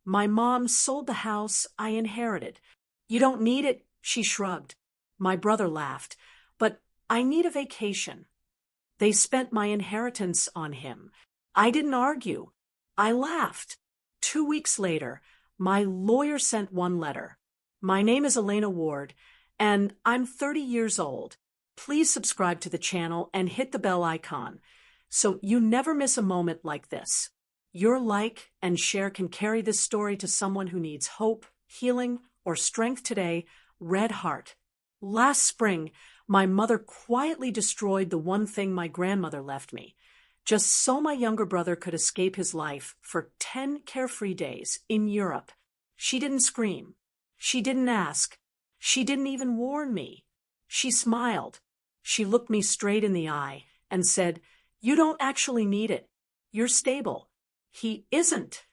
My mom sold the house I inherited. You don't need it, she shrugged. My brother laughed. But I need a vacation. They spent my inheritance on him. I didn't argue. I laughed. 2 weeks later, my lawyer sent one letter. My name is Elena Ward, and I'm 30 years old. Please subscribe to the channel and hit the bell icon so you never miss a moment like this. Your like and share can carry this story to someone who needs hope, healing, or strength today. Red Heart. Last spring, my mother quietly destroyed the one thing my grandmother left me, just so my younger brother could escape his life for 10 carefree days in Europe. She didn't scream. She didn't ask. She didn't even warn me. She smiled. She looked me straight in the eye and said, "You don't actually need it. You're stable." He isn't.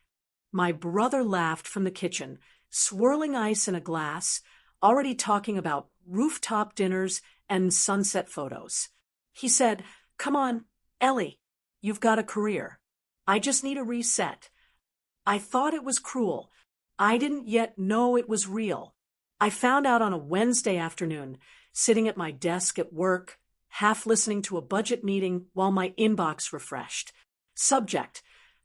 My brother laughed from the kitchen, swirling ice in a glass, already talking about rooftop dinners and sunset photos. He said, "Come on, Ellie, you've got a career. I just need a reset." I thought it was cruel. I didn't yet know it was real. I found out on a Wednesday afternoon, sitting at my desk at work, half listening to a budget meeting while my inbox refreshed. Subject: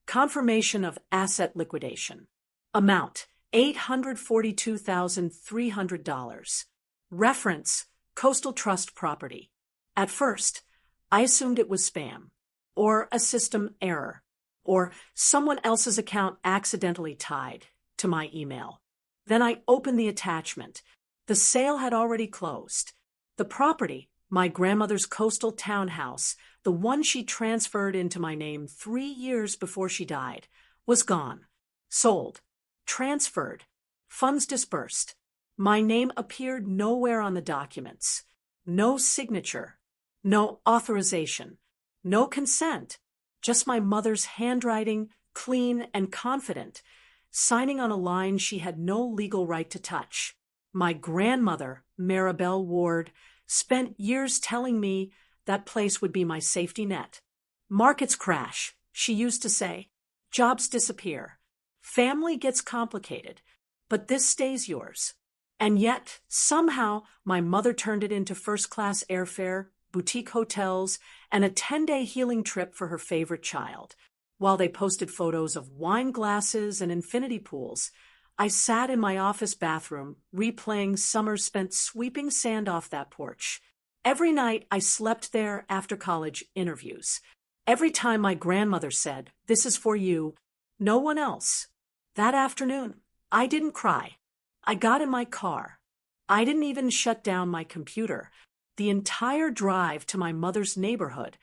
confirmation of asset liquidation. Amount: $842,300. Reference: Coastal Trust property. At first, I assumed it was spam, or a system error, or someone else's account accidentally tied to my email. Then I opened the attachment. The sale had already closed. The property, my grandmother's coastal townhouse, the one she transferred into my name 3 years before she died, was gone. Sold. Transferred. Funds dispersed. My name appeared nowhere on the documents. No signature. No authorization. No consent. Just my mother's handwriting, clean and confident, signing on a line she had no legal right to touch. My grandmother, Maribel Ward, spent years telling me that place would be my safety net. Markets crash, she used to say. Jobs disappear. Family gets complicated, but this stays yours. And yet, somehow, my mother turned it into first-class airfare, boutique hotels, and a 10-day healing trip for her favorite child. While they posted photos of wine glasses and infinity pools, I sat in my office bathroom, replaying summers spent sweeping sand off that porch. Every night I slept there after college interviews. Every time my grandmother said, "This is for you," no one else. That afternoon, I didn't cry. I got in my car. I didn't even shut down my computer. The entire drive to my mother's neighborhood,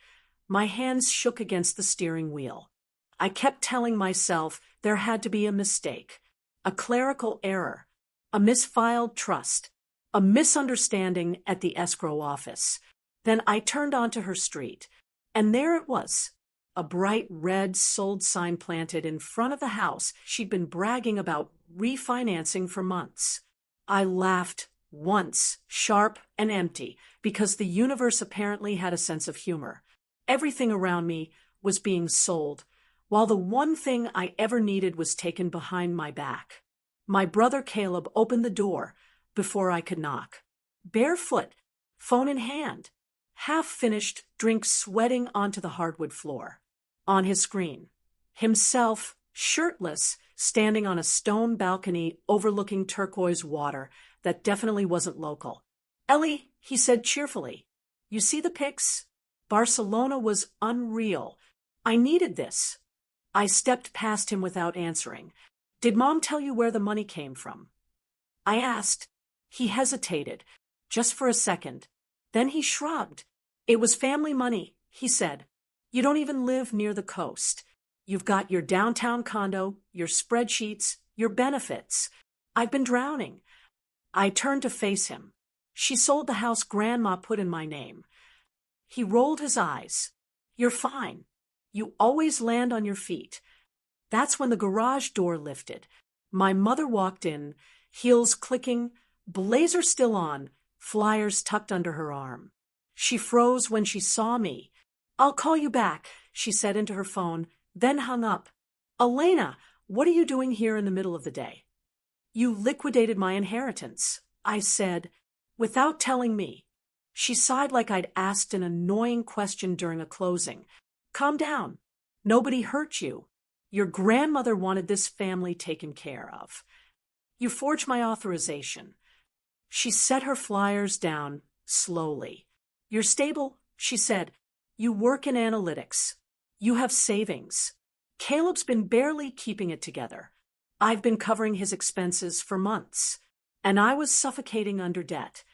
my hands shook against the steering wheel. I kept telling myself there had to be a mistake, a clerical error, a misfiled trust, a misunderstanding at the escrow office. Then I turned onto her street, and there it was, a bright red sold sign planted in front of the house she'd been bragging about refinancing for months. I laughed once, sharp and empty, because the universe apparently had a sense of humor. Everything around me was being sold, while the one thing I ever needed was taken behind my back. My brother Caleb opened the door before I could knock. Barefoot, phone in hand, half-finished drink sweating onto the hardwood floor. On his screen, himself, shirtless, standing on a stone balcony overlooking turquoise water that definitely wasn't local. "Ellie," he said cheerfully, "you see the pics? Barcelona was unreal. I needed this." I stepped past him without answering. "Did Mom tell you where the money came from?" I asked. He hesitated, just for a second. Then he shrugged. "It was family money," he said. "You don't even live near the coast. You've got your downtown condo, your spreadsheets, your benefits. I've been drowning." I turned to face him. "She sold the house Grandma put in my name." He rolled his eyes. "You're fine. You always land on your feet." That's when the garage door lifted. My mother walked in, heels clicking, blazer still on, flyers tucked under her arm. She froze when she saw me. "I'll call you back," she said into her phone, then hung up. "Elena, What are you doing here in the middle of the day? You liquidated my inheritance, I said, without telling me. She sighed like I'd asked an annoying question during a closing. Calm down. Nobody hurt you. Your grandmother wanted this family taken care of. You forged my authorization. She set her flyers down slowly. You're stable, she said. You work in analytics. You have savings. Caleb's been barely keeping it together. I've been covering his expenses for months, and I was suffocating under debt.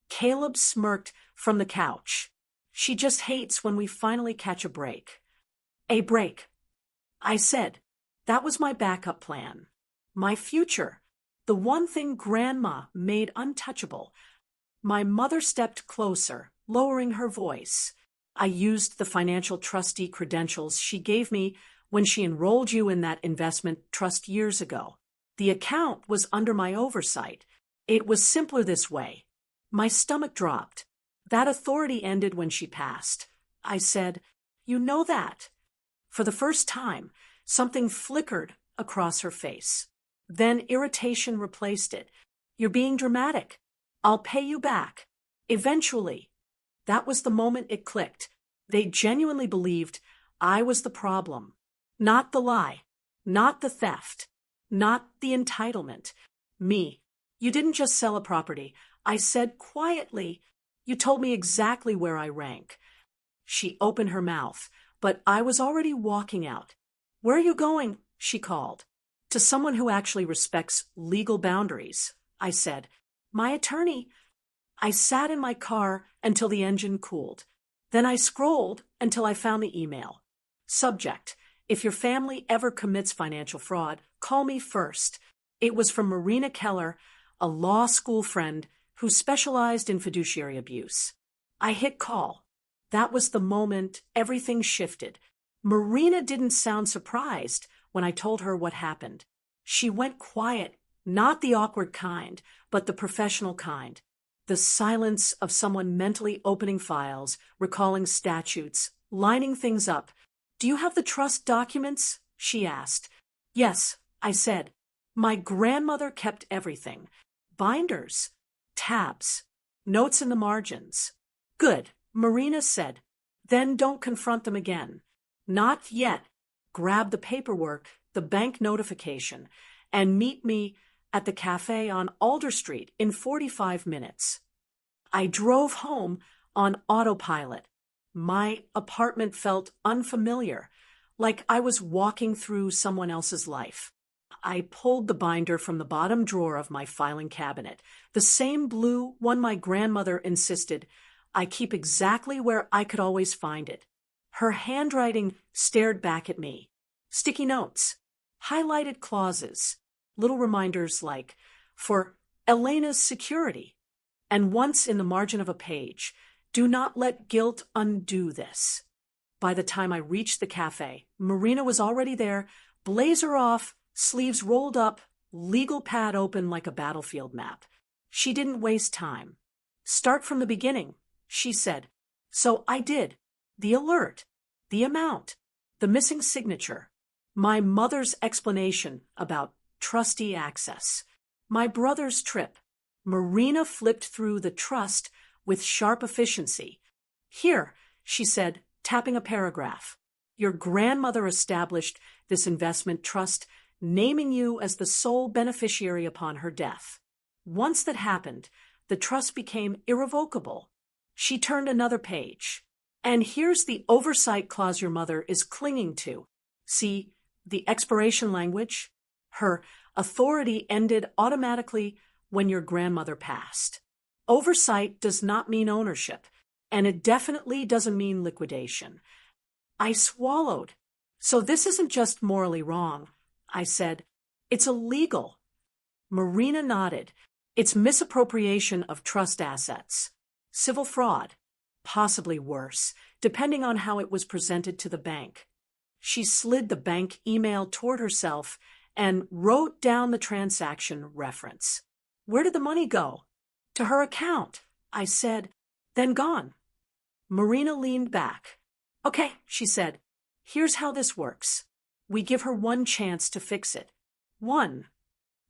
Caleb smirked from the couch. She just hates when we finally catch a break. A break, I said. That was my backup plan. My future. The one thing Grandma made untouchable. My mother stepped closer, lowering her voice. I used the financial trustee credentials she gave me when she enrolled you in that investment trust years ago. The account was under my oversight. It was simpler this way. My stomach dropped. That authority ended when she passed. I said, You know that. For the first time, something flickered across her face. Then irritation replaced it. You're being dramatic. I'll pay you back. Eventually. That was the moment it clicked. They genuinely believed I was the problem. Not the lie. Not the theft. Not the entitlement. Me. You didn't just sell a property. I said quietly. You told me exactly where I rank. She opened her mouth, but I was already walking out. Where are you going? She called. To someone who actually respects legal boundaries, I said. My attorney. I sat in my car until the engine cooled. Then I scrolled until I found the email. Subject: If your family ever commits financial fraud, call me first. It was from Marina Keller, a law school friend who specialized in fiduciary abuse. I hit call. That was the moment everything shifted. Marina didn't sound surprised when I told her what happened. She went quiet, not the awkward kind, but the professional kind. The silence of someone mentally opening files, recalling statutes, lining things up. Do you have the trust documents? She asked. Yes, I said. My grandmother kept everything. Binders, tabs, notes in the margins. Good, Marina said. Then don't confront them again. Not yet. Grab the paperwork, the bank notification, and meet me at the cafe on Alder Street in 45 minutes. I drove home on autopilot. My apartment felt unfamiliar, like I was walking through someone else's life. I pulled the binder from the bottom drawer of my filing cabinet, the same blue one my grandmother insisted I keep exactly where I could always find it. Her handwriting stared back at me. Sticky notes, highlighted clauses, little reminders like, for Elena's security. And once in the margin of a page, do not let guilt undo this. By the time I reached the cafe, Marina was already there, blazer off, sleeves rolled up, legal pad open like a battlefield map. She didn't waste time. Start from the beginning, she said. So I did. The alert, the amount, the missing signature, my mother's explanation about trustee access, my brother's trip. Marina flipped through the trust with sharp efficiency. Here, she said, tapping a paragraph. Your grandmother established this investment trust, naming you as the sole beneficiary upon her death. Once that happened, the trust became irrevocable. She turned another page. And here's the oversight clause your mother is clinging to. See, the expiration language? Her authority ended automatically when your grandmother passed. Oversight does not mean ownership, and it definitely doesn't mean liquidation. I swallowed. So this isn't just morally wrong, I said. It's illegal. Marina nodded. It's misappropriation of trust assets. Civil fraud. Possibly worse, depending on how it was presented to the bank. She slid the bank email toward herself and wrote down the transaction reference. Where did the money go? To her account, I said, then gone. Marina leaned back. Okay, she said, here's how this works. We give her one chance to fix it. One.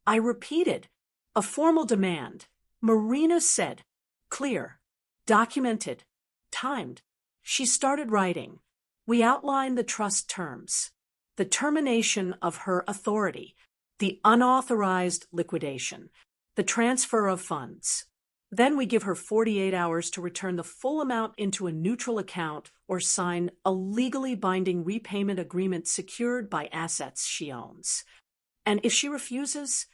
I repeated. A formal demand. Marina said. Clear. Documented. Timed. She started writing. We outlined the trust terms. The termination of her authority. The unauthorized liquidation. The transfer of funds. Then we give her 48 hours to return the full amount into a neutral account or sign a legally binding repayment agreement secured by assets she owns. And if she refuses,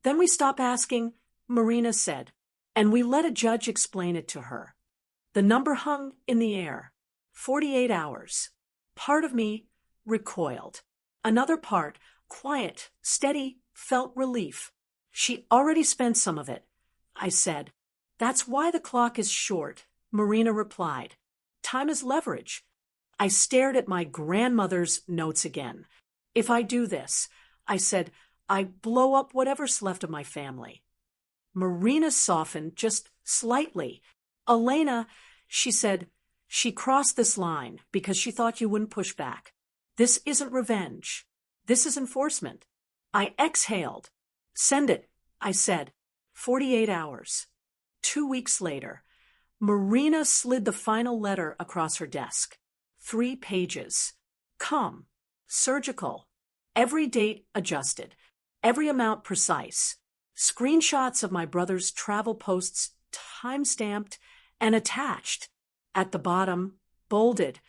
then we stop asking, Marina said, and we let a judge explain it to her. The number hung in the air. 48 hours. Part of me recoiled. Another part, quiet, steady, felt relief. She already spent some of it, I said. That's why the clock is short, Marina replied. Time is leverage. I stared at my grandmother's notes again. If I do this, I said, I blow up whatever's left of my family. Marina softened just slightly. Elena, she said, she crossed this line because she thought you wouldn't push back. This isn't revenge. This is enforcement. I exhaled. Send it, I said. 48 hours. 2 weeks later, Marina slid the final letter across her desk. 3 pages. Calm. Surgical. Every date adjusted. Every amount precise. Screenshots of my brother's travel posts time-stamped and attached. At the bottom, bolded,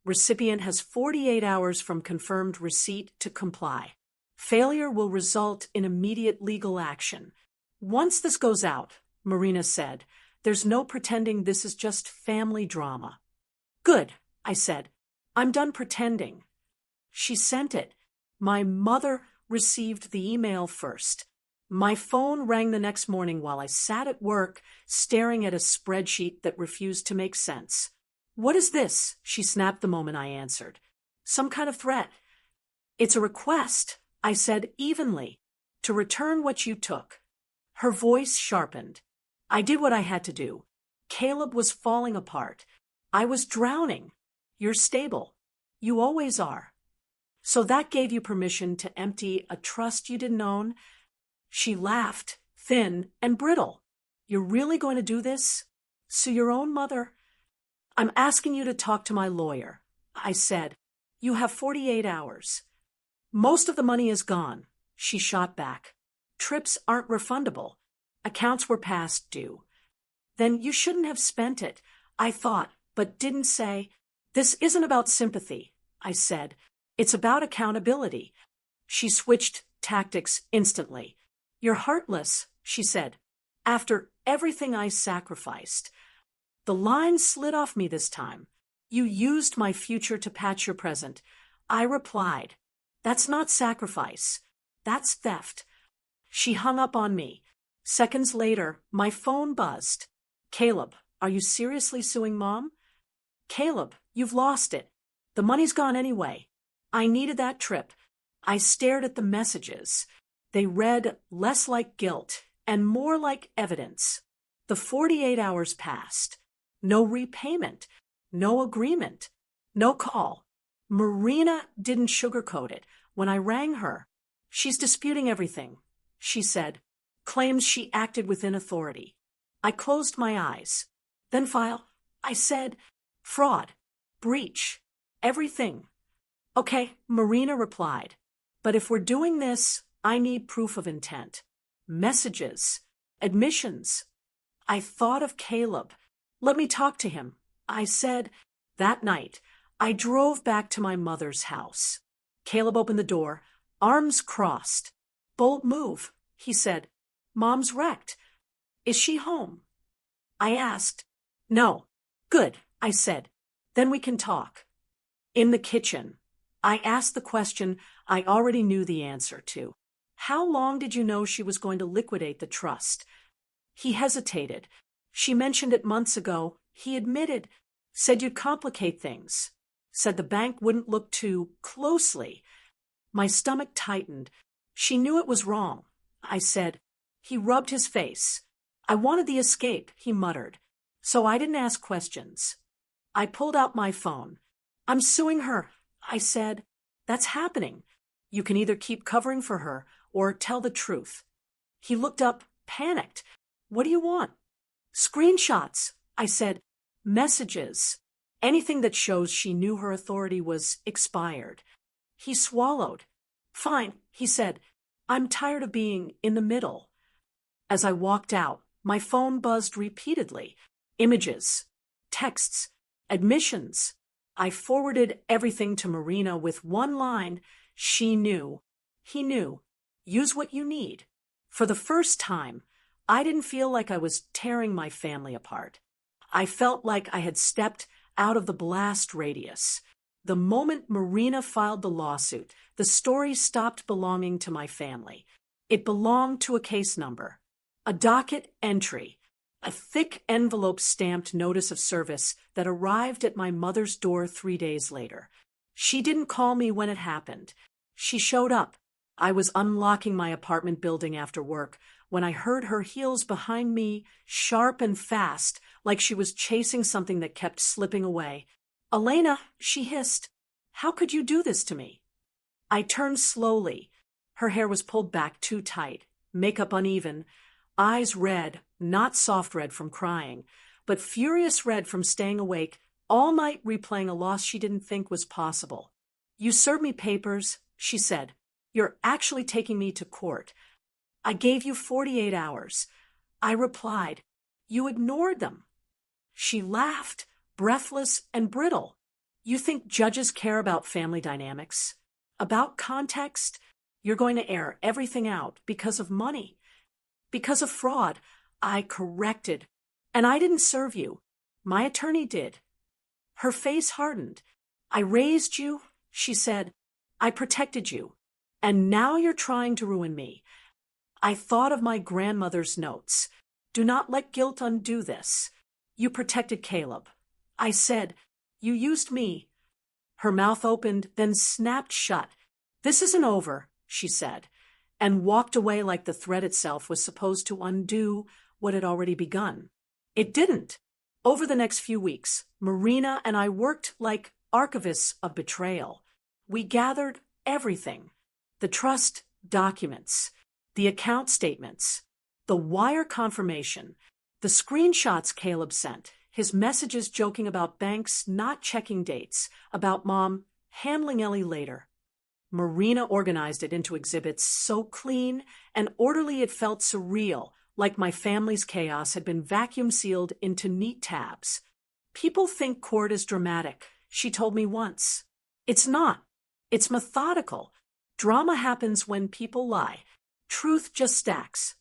recipient has 48 hours from confirmed receipt to comply. Failure will result in immediate legal action. Once this goes out, Marina said, there's no pretending this is just family drama. Good, I said. I'm done pretending. She sent it. My mother received the email first. My phone rang the next morning while I sat at work, staring at a spreadsheet that refused to make sense. What is this? She snapped the moment I answered. Some kind of threat. It's a request, I said evenly, to return what you took. Her voice sharpened. I did what I had to do. Caleb was falling apart. I was drowning. You're stable. You always are. So that gave you permission to empty a trust you didn't own? She laughed, thin and brittle. You're really going to do this? Sue your own mother? I'm asking you to talk to my lawyer. I said, you have 48 hours. Most of the money is gone, she shot back. Trips aren't refundable. Accounts were past due. Then you shouldn't have spent it, I thought, but didn't say. This isn't about sympathy, I said. It's about accountability. She switched tactics instantly. You're heartless, she said. After everything I sacrificed. The line slid off me this time. You used my future to patch your present. I replied, that's not sacrifice. That's theft. She hung up on me. Seconds later, my phone buzzed. Caleb, are you seriously suing Mom? Caleb, you've lost it. The money's gone anyway. I needed that trip. I stared at the messages. They read less like guilt and more like evidence. The 48 hours passed. No repayment. No agreement. No call. Marina didn't sugarcoat it. When I rang her, she's disputing everything, she said. Claims she acted within authority. I closed my eyes. Then file. I said, fraud. Breach. Everything. Okay, Marina replied. But if we're doing this, I need proof of intent. Messages. Admissions. I thought of Caleb. Let me talk to him. I said. That night, I drove back to my mother's house. Caleb opened the door, arms crossed. Bold move, he said. Mom's wrecked. Is she home? I asked. No. Good, I said. Then we can talk. In the kitchen. I asked the question I already knew the answer to. How long did you know she was going to liquidate the trust? He hesitated. She mentioned it months ago. He admitted. Said you'd complicate things. Said the bank wouldn't look too closely. My stomach tightened. She knew it was wrong. I said. He rubbed his face. I wanted the escape, he muttered. So I didn't ask questions. I pulled out my phone. I'm suing her, I said. That's happening. You can either keep covering for her or tell the truth. He looked up, panicked. What do you want? Screenshots, I said. Messages. Anything that shows she knew her authority was expired. He swallowed. Fine, he said. I'm tired of being in the middle. As I walked out, my phone buzzed repeatedly. Images, texts, admissions. I forwarded everything to Marina with one line. She knew. He knew. Use what you need. For the first time, I didn't feel like I was tearing my family apart. I felt like I had stepped out of the blast radius. The moment Marina filed the lawsuit, the story stopped belonging to my family. It belonged to a case number, a docket entry, a thick envelope-stamped notice of service that arrived at my mother's door 3 days later. She didn't call me when it happened. She showed up. I was unlocking my apartment building after work when I heard her heels behind me, sharp and fast, like she was chasing something that kept slipping away. "Elena," she hissed, "how could you do this to me?" I turned slowly. Her hair was pulled back too tight, makeup uneven, eyes red, not soft red from crying, but furious red from staying awake all night replaying a loss she didn't think was possible. "You served me papers," she said. "You're actually taking me to court. I gave you 48 hours. I replied. You ignored them." She laughed, breathless and brittle. "You think judges care about family dynamics? About context? You're going to air everything out because of money. Because of fraud." I corrected. "And I didn't serve you. My attorney did." Her face hardened. "I raised you," she said. "I protected you. And now you're trying to ruin me." I thought of my grandmother's notes. "Do not let guilt undo this. You protected Caleb." I said, "You used me." Her mouth opened, then snapped shut. "This isn't over," she said, and walked away like the threat itself was supposed to undo what had already begun. It didn't. Over the next few weeks, Marina and I worked like archivists of betrayal. We gathered everything: the trust documents, the account statements, the wire confirmation, the screenshots Caleb sent, his messages joking about banks not checking dates, about Mom handling Ellie later. Marina organized it into exhibits so clean and orderly it felt surreal, like my family's chaos had been vacuum sealed into neat tabs. "People think court is dramatic," she told me once. "It's not. It's methodical. Drama happens when people lie. Truth just stacks."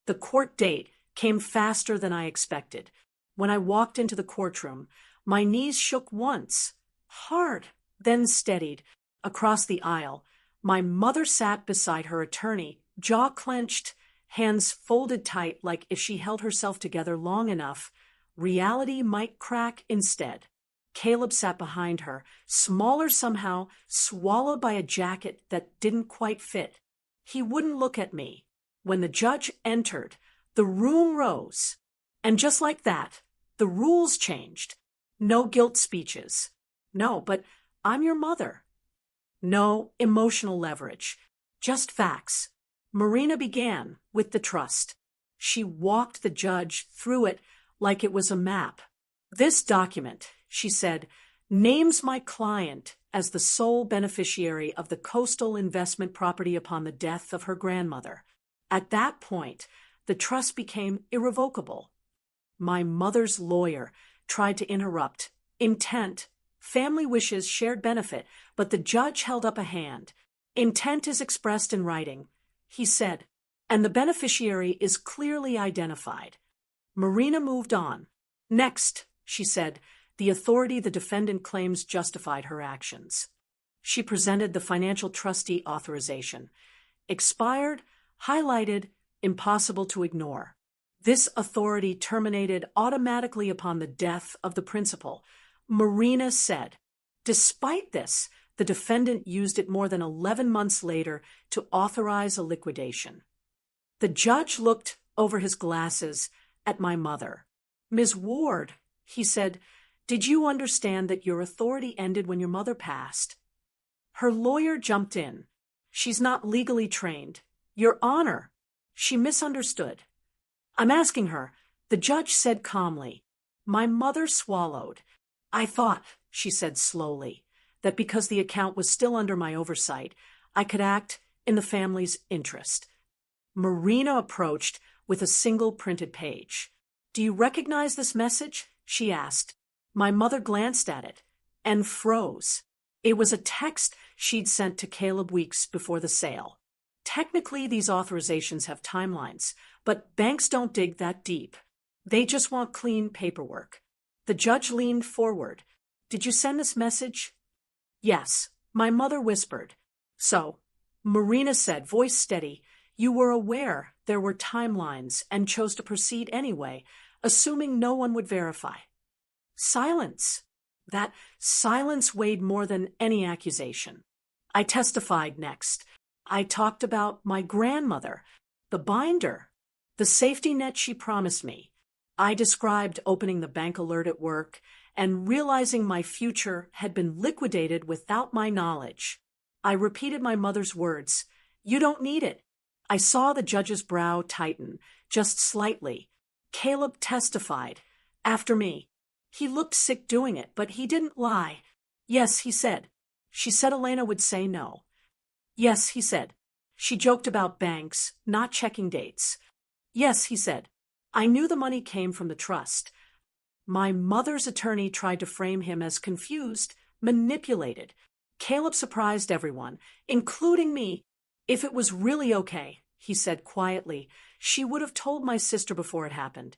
The court date came faster than I expected. When I walked into the courtroom, my knees shook once, hard, then steadied. Across the aisle, my mother sat beside her attorney, jaw clenched, hands folded tight like if she held herself together long enough, reality might crack instead. Caleb sat behind her, smaller somehow, swallowed by a jacket that didn't quite fit. He wouldn't look at me. When the judge entered, the room rose. And just like that, the rules changed. No guilt speeches. "No, but I'm your mother." No emotional leverage. Just facts. Marina began with the trust. She walked the judge through it like it was a map. "This document," she said, "names my client as the sole beneficiary of the coastal investment property upon the death of her grandmother." At that point, the trust became irrevocable. My mother's lawyer tried to interrupt. Intent, family wishes, shared benefit, but the judge held up a hand. "Intent is expressed in writing," he said, "and the beneficiary is clearly identified." Marina moved on. "Next," she said, "the authority the defendant claims justified her actions." She presented the financial trustee authorization. Expired, highlighted, impossible to ignore. This authority terminated automatically upon the death of the principal. Marina said. Despite this, the defendant used it more than 11 months later to authorize a liquidation. The judge looked over his glasses at my mother. "Ms. Ward," he said, "did you understand that your authority ended when your mother passed?" Her lawyer jumped in. She's not legally trained. Your Honor. She misunderstood. I'm asking her. The judge said calmly. My mother swallowed. I thought, she said slowly, that because the account was still under my oversight, I could act in the family's interest. Marina approached with a single printed page. Do you recognize this message? She asked. My mother glanced at it and froze. It was a text she'd sent to Caleb weeks before the sale. Technically, these authorizations have timelines, but banks don't dig that deep. They just want clean paperwork. The judge leaned forward. Did you send this message? Yes, my mother whispered. So, Marina said, voice steady, you were aware there were timelines and chose to proceed anyway, assuming no one would verify. Silence. That silence weighed more than any accusation. I testified next. I talked about my grandmother, the binder, the safety net she promised me. I described opening the bank alert at work and realizing my future had been liquidated without my knowledge. I repeated my mother's words. You don't need it. I saw the judge's brow tighten, just slightly. Caleb testified. After me. He looked sick doing it, but he didn't lie. Yes, he said. She said Elena would say no. Yes, he said. She joked about banks, not checking dates. Yes, he said. I knew the money came from the trust. My mother's attorney tried to frame him as confused, manipulated. Caleb surprised everyone, including me. If it was really okay, he said quietly, she would have told my sister before it happened.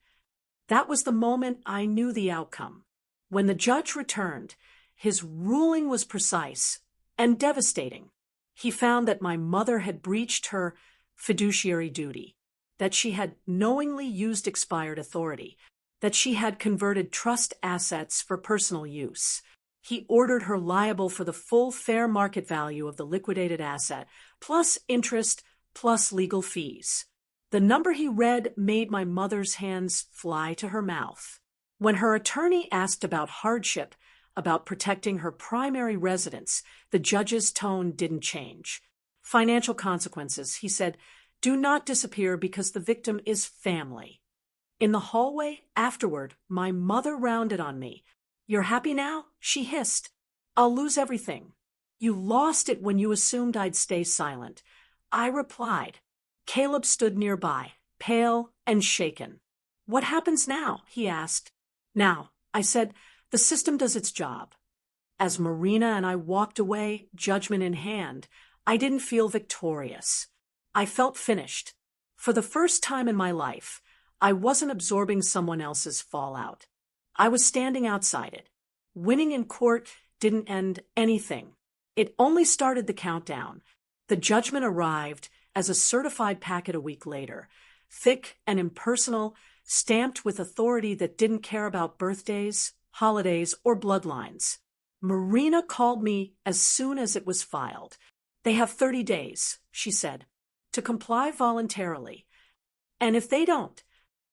That was the moment I knew the outcome. When the judge returned, his ruling was precise and devastating. He found that my mother had breached her fiduciary duty, that she had knowingly used expired authority, that she had converted trust assets for personal use. He ordered her liable for the full fair market value of the liquidated asset, plus interest, plus legal fees. The number he read made my mother's hands fly to her mouth. When her attorney asked about hardship, about protecting her primary residence, the judge's tone didn't change. Financial consequences, he said, do not disappear because the victim is family. In the hallway afterward, my mother rounded on me. You're happy now? She hissed. I'll lose everything. You lost it when you assumed I'd stay silent. I replied. Caleb stood nearby, pale and shaken. What happens now? He asked. Now, I said, the system does its job. As Marina and I walked away, judgment in hand, I didn't feel victorious. I felt finished. For the first time in my life, I wasn't absorbing someone else's fallout. I was standing outside it. Winning in court didn't end anything. It only started the countdown. The judgment arrived as a certified packet a week later, thick and impersonal, stamped with authority that didn't care about birthdays, holidays, or bloodlines. Marina called me as soon as it was filed. They have 30 days, she said, to comply voluntarily. And if they don't,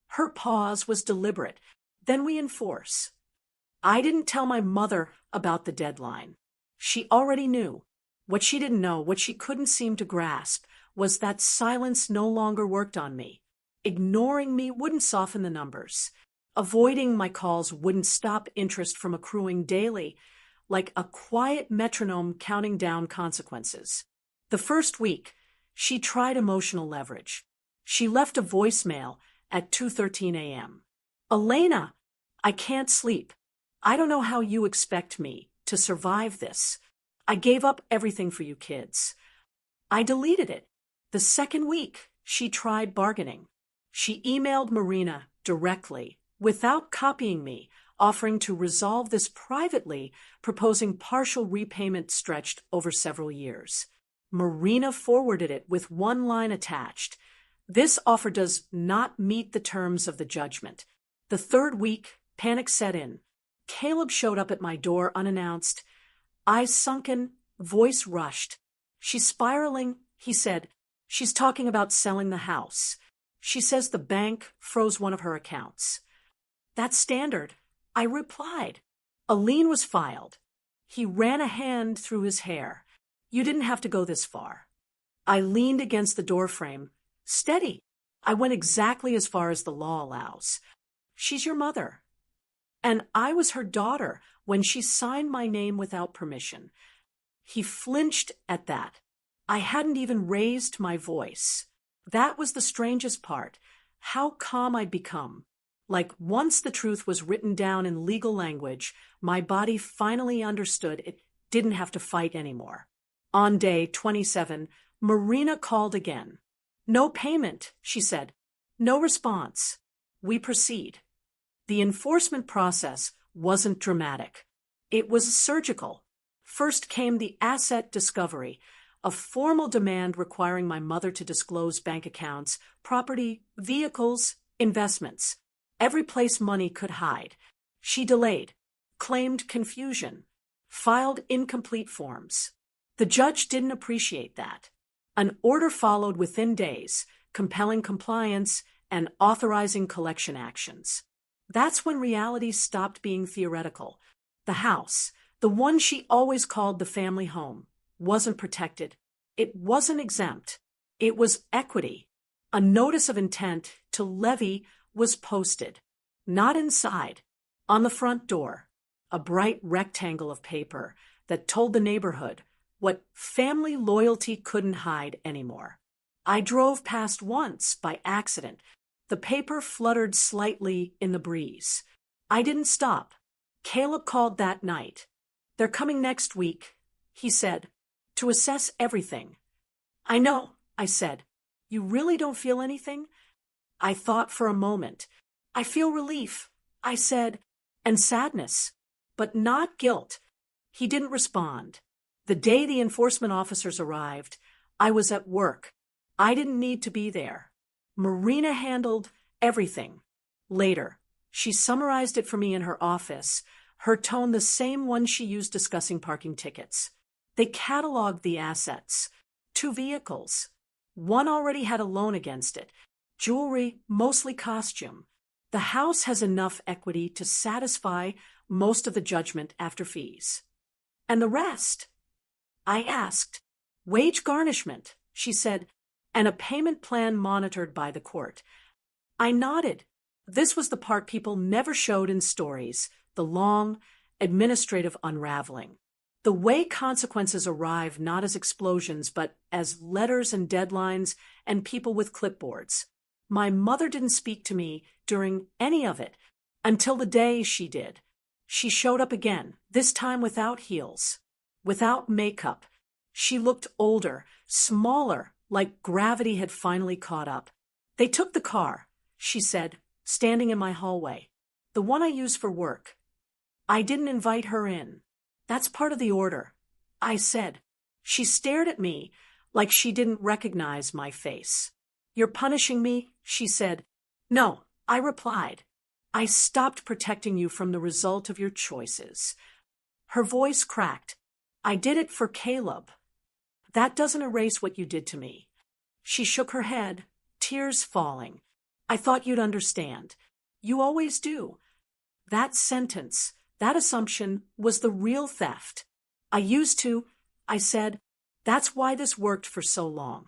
her pause was deliberate, then we enforce. I didn't tell my mother about the deadline. She already knew. What she didn't know, what she couldn't seem to grasp, was that silence no longer worked on me. Ignoring me wouldn't soften the numbers. Avoiding my calls wouldn't stop interest from accruing daily, like a quiet metronome counting down consequences. The first week, she tried emotional leverage. She left a voicemail at 2:13 a.m. Elena, I can't sleep. I don't know how you expect me to survive this. I gave up everything for you kids. I deleted it. The second week, she tried bargaining. She emailed Marina directly, without copying me, offering to resolve this privately, proposing partial repayment stretched over several years. Marina forwarded it with one line attached. This offer does not meet the terms of the judgment. The third week, panic set in. Caleb showed up at my door unannounced. Eyes sunken, voice rushed. She's spiraling, he said. She's talking about selling the house. She says the bank froze one of her accounts. That's standard, I replied. A lien was filed. He ran a hand through his hair. You didn't have to go this far. I leaned against the doorframe. Steady. I went exactly as far as the law allows. She's your mother. And I was her daughter when she signed my name without permission. He flinched at that. I hadn't even raised my voice. That was the strangest part. How calm I'd become. Like once the truth was written down in legal language, my body finally understood it didn't have to fight anymore. On day 27, Marina called again. No payment, she said. No response. We proceed. The enforcement process wasn't dramatic. It was surgical. First came the asset discovery, a formal demand requiring my mother to disclose bank accounts, property, vehicles, investments, every place money could hide. She delayed, claimed confusion, filed incomplete forms. The judge didn't appreciate that. An order followed within days, compelling compliance and authorizing collection actions. That's when reality stopped being theoretical. The house, the one she always called the family home, wasn't protected. It wasn't exempt. It was equity. A notice of intent to levy was posted. Not inside. On the front door. A bright rectangle of paper that told the neighborhood what family loyalty couldn't hide anymore. I drove past once by accident. The paper fluttered slightly in the breeze. I didn't stop. Caleb called that night. They're coming next week, he said, to assess everything. I know, I said. You really don't feel anything? I thought for a moment. I feel relief, I said, and sadness, but not guilt. He didn't respond. The day the enforcement officers arrived, I was at work. I didn't need to be there. Marina handled everything. Later, she summarized it for me in her office, her tone the same one she used discussing parking tickets. They cataloged the assets. 2 vehicles. One already had a loan against it. Jewelry, mostly costume. The house has enough equity to satisfy most of the judgment after fees. And the rest? I asked. Wage garnishment, she said, and a payment plan monitored by the court. I nodded. This was the part people never showed in stories, the long, administrative unraveling. The way consequences arrive not as explosions, but as letters and deadlines and people with clipboards. My mother didn't speak to me during any of it until the day she did. She showed up again, this time without heels, without makeup. She looked older, smaller, like gravity had finally caught up. They took the car, she said, standing in my hallway. The one I use for work. I didn't invite her in. That's part of the order, I said. She stared at me like she didn't recognize my face. You're punishing me, she said. No, I replied. I stopped protecting you from the result of your choices. Her voice cracked. I did it for Caleb. That doesn't erase what you did to me. She shook her head, tears falling. I thought you'd understand. You always do. That sentence, that assumption, was the real theft. I used to, I said. That's why this worked for so long.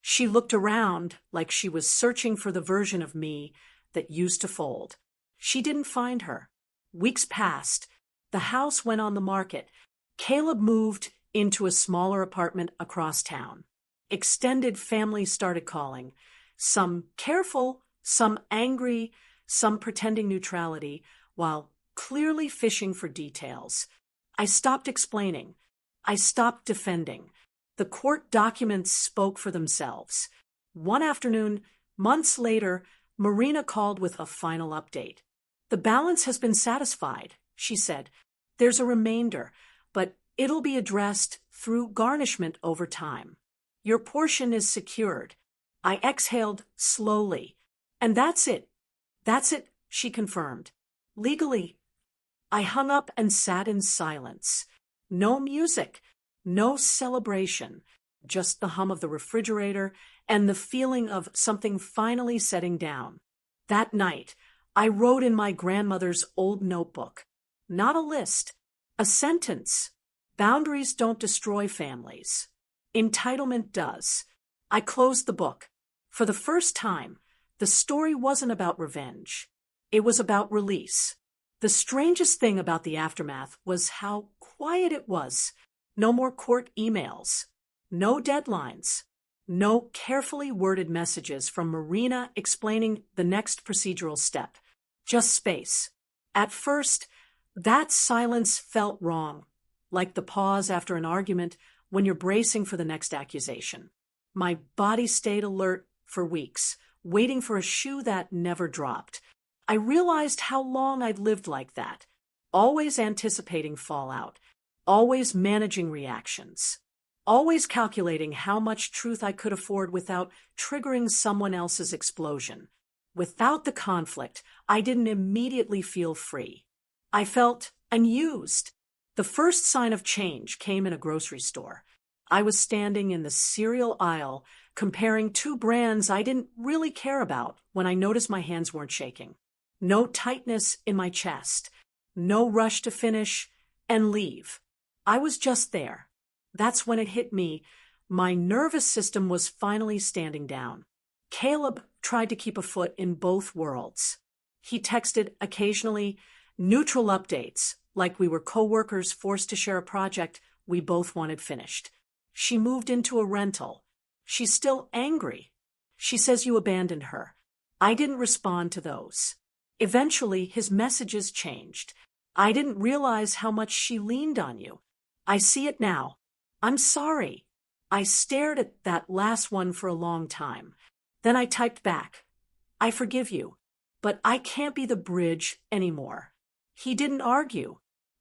She looked around like she was searching for the version of me that used to fold. She didn't find her. Weeks passed. The house went on the market. Caleb moved into a smaller apartment across town. Extended families started calling. Some careful, some angry, some pretending neutrality, while clearly fishing for details. I stopped explaining. I stopped defending. The court documents spoke for themselves. One afternoon, months later, Marina called with a final update. The balance has been satisfied, she said. There's a remainder, but it'll be addressed through garnishment over time. Your portion is secured. I exhaled slowly. And that's it. That's it, she confirmed. Legally. I hung up and sat in silence. No music. No celebration, just the hum of the refrigerator and the feeling of something finally setting down. That night, I wrote in my grandmother's old notebook, not a list, a sentence. Boundaries don't destroy families. Entitlement does. I closed the book. For the first time, the story wasn't about revenge. It was about release. The strangest thing about the aftermath was how quiet it was. No more court emails. No deadlines. No carefully worded messages from Marina explaining the next procedural step. Just space. At first, that silence felt wrong, like the pause after an argument when you're bracing for the next accusation. My body stayed alert for weeks, waiting for a shoe that never dropped. I realized how long I'd lived like that, always anticipating fallout, always managing reactions, always calculating how much truth I could afford without triggering someone else's explosion. Without the conflict, I didn't immediately feel free. I felt unused. The first sign of change came in a grocery store. I was standing in the cereal aisle, comparing two brands I didn't really care about when I noticed my hands weren't shaking. No tightness in my chest. No rush to finish and leave. I was just there. That's when it hit me. My nervous system was finally standing down. Caleb tried to keep a foot in both worlds. He texted occasionally, neutral updates, like we were co-workers forced to share a project we both wanted finished. She moved into a rental. She's still angry. She says you abandoned her. I didn't respond to those. Eventually, his messages changed. I didn't realize how much she leaned on you. I see it now. I'm sorry. I stared at that last one for a long time. Then I typed back, I forgive you, but I can't be the bridge anymore. He didn't argue.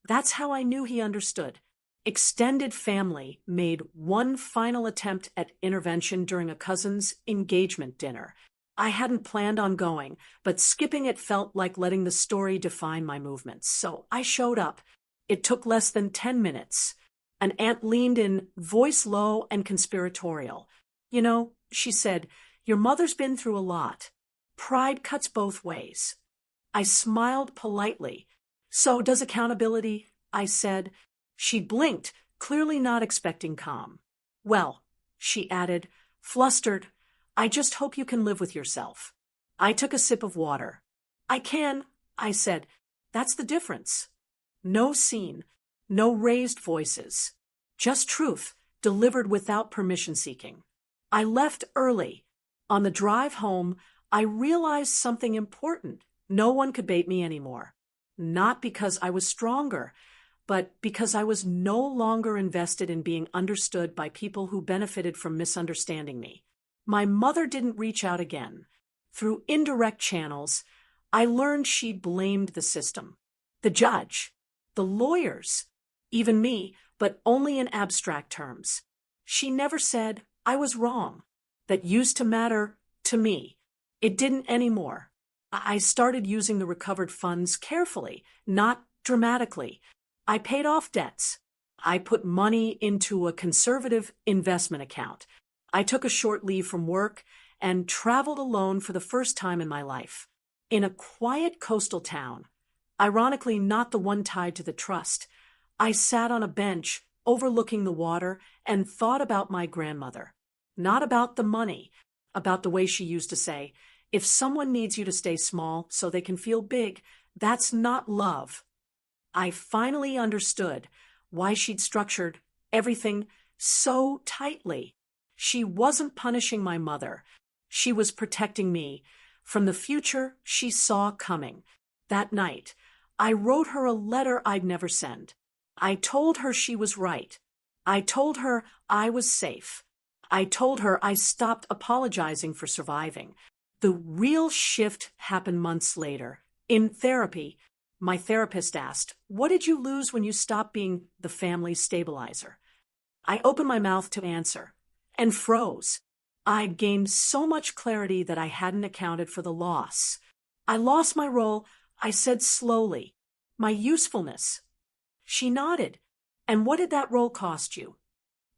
That's how I knew he understood. Extended family made one final attempt at intervention during a cousin's engagement dinner. I hadn't planned on going, but skipping it felt like letting the story define my movements. So I showed up. It took less than 10 minutes. An aunt leaned in, voice low and conspiratorial. You know, she said, your mother's been through a lot. Pride cuts both ways. I smiled politely. So does accountability, I said. She blinked, clearly not expecting calm. Well, she added, flustered, I just hope you can live with yourself. I took a sip of water. I can, I said. That's the difference. No scene, no raised voices. Just truth, delivered without permission seeking. I left early. On the drive home, I realized something important. No one could bait me anymore. Not because I was stronger, but because I was no longer invested in being understood by people who benefited from misunderstanding me. My mother didn't reach out again. Through indirect channels, I learned she blamed the system, the judge, the lawyers, even me, but only in abstract terms. She never said, I was wrong. That used to matter to me. It didn't anymore. I started using the recovered funds carefully, not dramatically. I paid off debts. I put money into a conservative investment account. I took a short leave from work and traveled alone for the first time in my life. In a quiet coastal town, ironically not the one tied to the trust, I sat on a bench overlooking the water and thought about my grandmother. Not about the money, about the way she used to say, if someone needs you to stay small so they can feel big, that's not love. I finally understood why she'd structured everything so tightly. She wasn't punishing my mother. She was protecting me from the future she saw coming. That night, I wrote her a letter I'd never send. I told her she was right. I told her I was safe. I told her I stopped apologizing for surviving. The real shift happened months later. In therapy, my therapist asked, what did you lose when you stopped being the family stabilizer? I opened my mouth to answer and froze. I'd gained so much clarity that I hadn't accounted for the loss. I lost my role, I said slowly, my usefulness. She nodded. And what did that role cost you?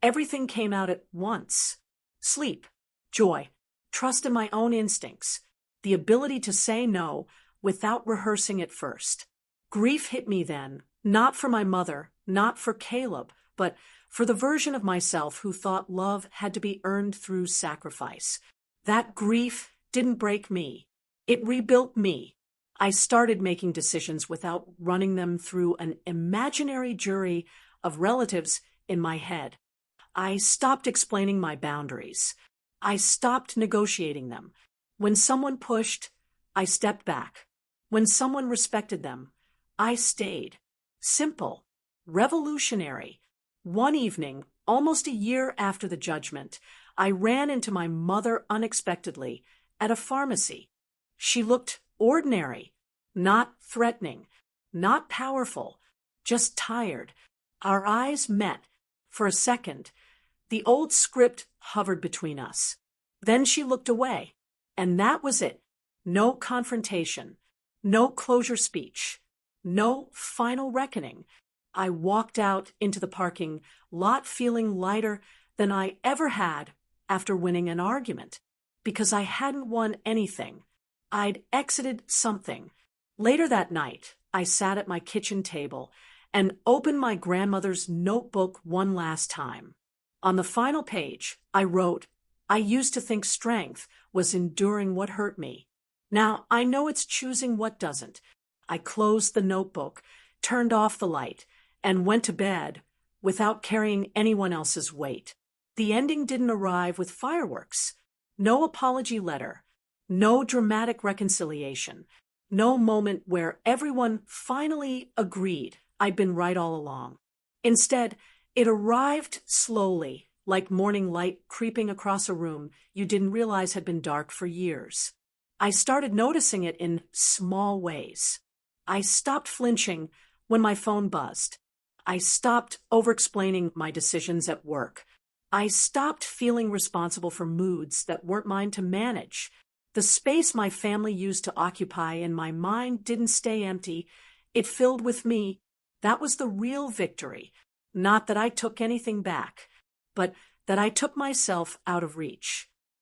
Everything came out at once. Sleep, joy, trust in my own instincts, the ability to say no without rehearsing it first. Grief hit me then, not for my mother, not for Caleb, but for the version of myself who thought love had to be earned through sacrifice. That grief didn't break me. It rebuilt me. I started making decisions without running them through an imaginary jury of relatives in my head. I stopped explaining my boundaries. I stopped negotiating them. When someone pushed, I stepped back. When someone respected them, I stayed. Simple. Revolutionary. One evening, almost a year after the judgment, I ran into my mother unexpectedly at a pharmacy. She looked ordinary, not threatening, not powerful, just tired. Our eyes met. For a second, the old script hovered between us. Then she looked away, and that was it. No confrontation, no closure speech, no final reckoning. I walked out into the parking lot feeling lighter than I ever had after winning an argument, because I hadn't won anything. I'd exited something. Later that night, I sat at my kitchen table and opened my grandmother's notebook one last time. On the final page, I wrote, "I used to think strength was enduring what hurt me. Now I know it's choosing what doesn't." I closed the notebook, turned off the light, and went to bed without carrying anyone else's weight. The ending didn't arrive with fireworks. No apology letter. No dramatic reconciliation. No moment where everyone finally agreed I'd been right all along. Instead, it arrived slowly, like morning light creeping across a room you didn't realize had been dark for years. I started noticing it in small ways. I stopped flinching when my phone buzzed. I stopped over-explaining my decisions at work. I stopped feeling responsible for moods that weren't mine to manage. The space my family used to occupy in my mind didn't stay empty. It filled with me. That was the real victory. Not that I took anything back, but that I took myself out of reach.